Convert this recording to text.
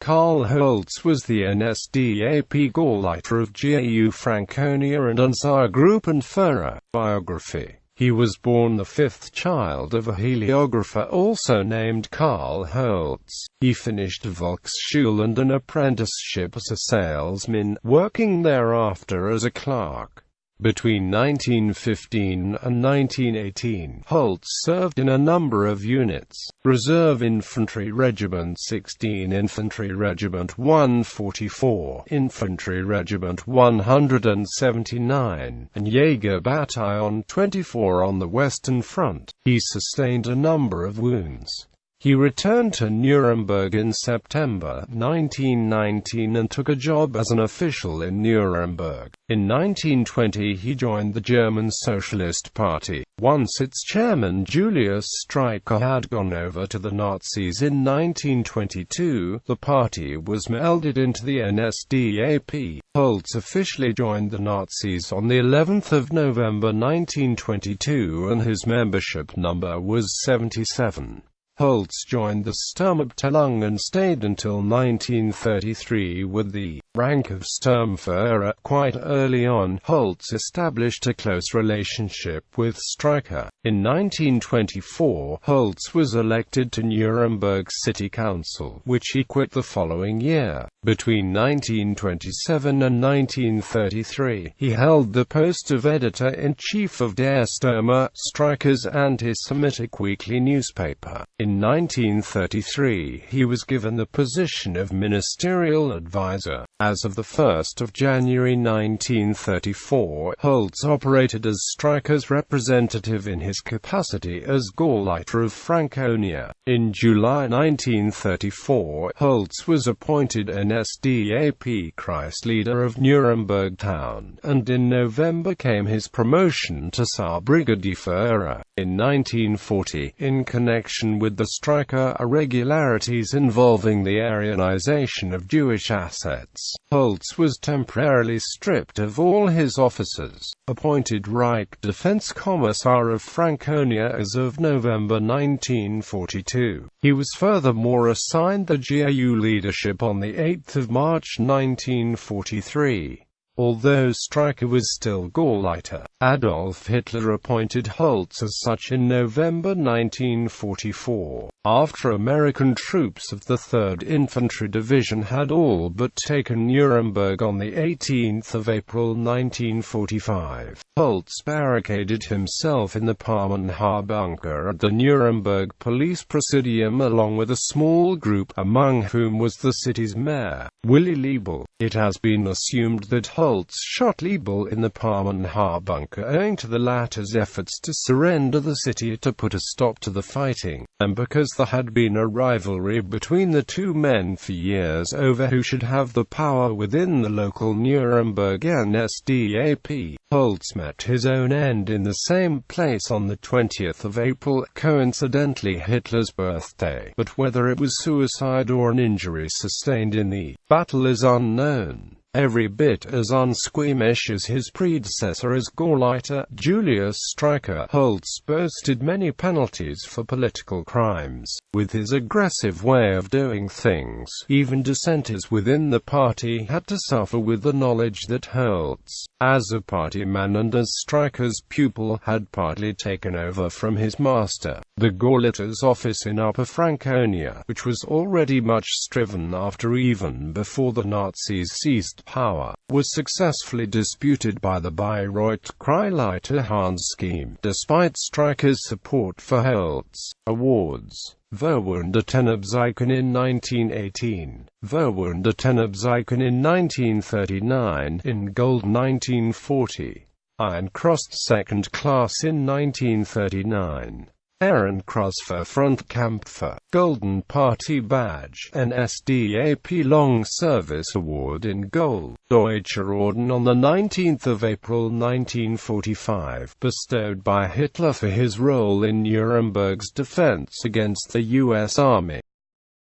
Karl Holz was the NSDAP Gauleiter of GAU Franconia and unser Gruppenführer. Biography. He was born the fifth child of a heliographer also named Karl Holz. He finished a Volksschule and an apprenticeship as a salesman, working thereafter as a clerk. Between 1915 and 1918, Holz served in a number of units: Reserve Infantry Regiment 16, Infantry Regiment 144, Infantry Regiment 179, and Jaeger Battalion 24 on the Western Front. He sustained a number of wounds. He returned to Nuremberg in September 1919 and took a job as an official in Nuremberg. In 1920 he joined the German Socialist Party. Once its chairman Julius Streicher had gone over to the Nazis in 1922, the party was melded into the NSDAP. Holz officially joined the Nazis on the 11th of November 1922 and his membership number was 77. Holz joined the Sturmabteilung and stayed until 1933 with the rank of Sturmführer. Quite early on, Holz established a close relationship with Streicher. In 1924, Holz was elected to Nuremberg City Council, which he quit the following year. Between 1927 and 1933, he held the post of editor-in-chief of Der Stürmer, Streicher's anti-Semitic weekly newspaper. In 1933, he was given the position of ministerial advisor. As of 1 January 1934, Holz operated as Streicher's representative in his capacity as Gauleiter of Franconia. In July 1934, Holz was appointed NSDAP Kreisleader of Nuremberg town, and in November came his promotion to Saarbrigadierführer. In 1940, in connection with the Streicher irregularities involving the Aryanization of Jewish assets, Holz was temporarily stripped of all his offices. Appointed Reich Defense Commissar of Franconia as of November 1942. He was furthermore assigned the GAU leadership on 8 March 1943. Although Streicher was still Gauleiter, Adolf Hitler appointed Holz as such in November 1944, after American troops of the 3rd Infantry Division had all but taken Nuremberg on 18 April 1945. Holz barricaded himself in the Palmenhaar bunker at the Nuremberg Police Presidium along with a small group, among whom was the city's mayor, Willy Liebel. It has been assumed that Holz shot Liebel in the Palmenhaar bunker owing to the latter's efforts to surrender the city to put a stop to the fighting, and because there had been a rivalry between the two men for years over who should have the power within the local Nuremberg NSDAP. Holz met his own end in the same place on the 20th of April, coincidentally Hitler's birthday, but whether it was suicide or an injury sustained in the battle is unknown. Every bit as unsqueamish as his predecessor as Gauleiter, Julius Streicher, Holz boasted many penalties for political crimes. With his aggressive way of doing things, even dissenters within the party had to suffer with the knowledge that Holz, as a party man and as Streicher's pupil, had partly taken over from his master. The Gauleiter's office in Upper Franconia, which was already much striven after even before the Nazis seized power, was successfully disputed by the Bayreuth Kreisleiter Hans scheme, despite Streicher's support for Holz. Awards. Verwundertenabzeichen in 1918, Verwundertenabzeichen in 1939, in gold 1940, Iron Crossed Second Class in 1939. Ehrenkreuz für Frontkämpfer, Golden Party Badge, NSDAP Long Service Award in Gold, Deutscher Orden on 19 April 1945, bestowed by Hitler for his role in Nuremberg's defense against the U.S. Army.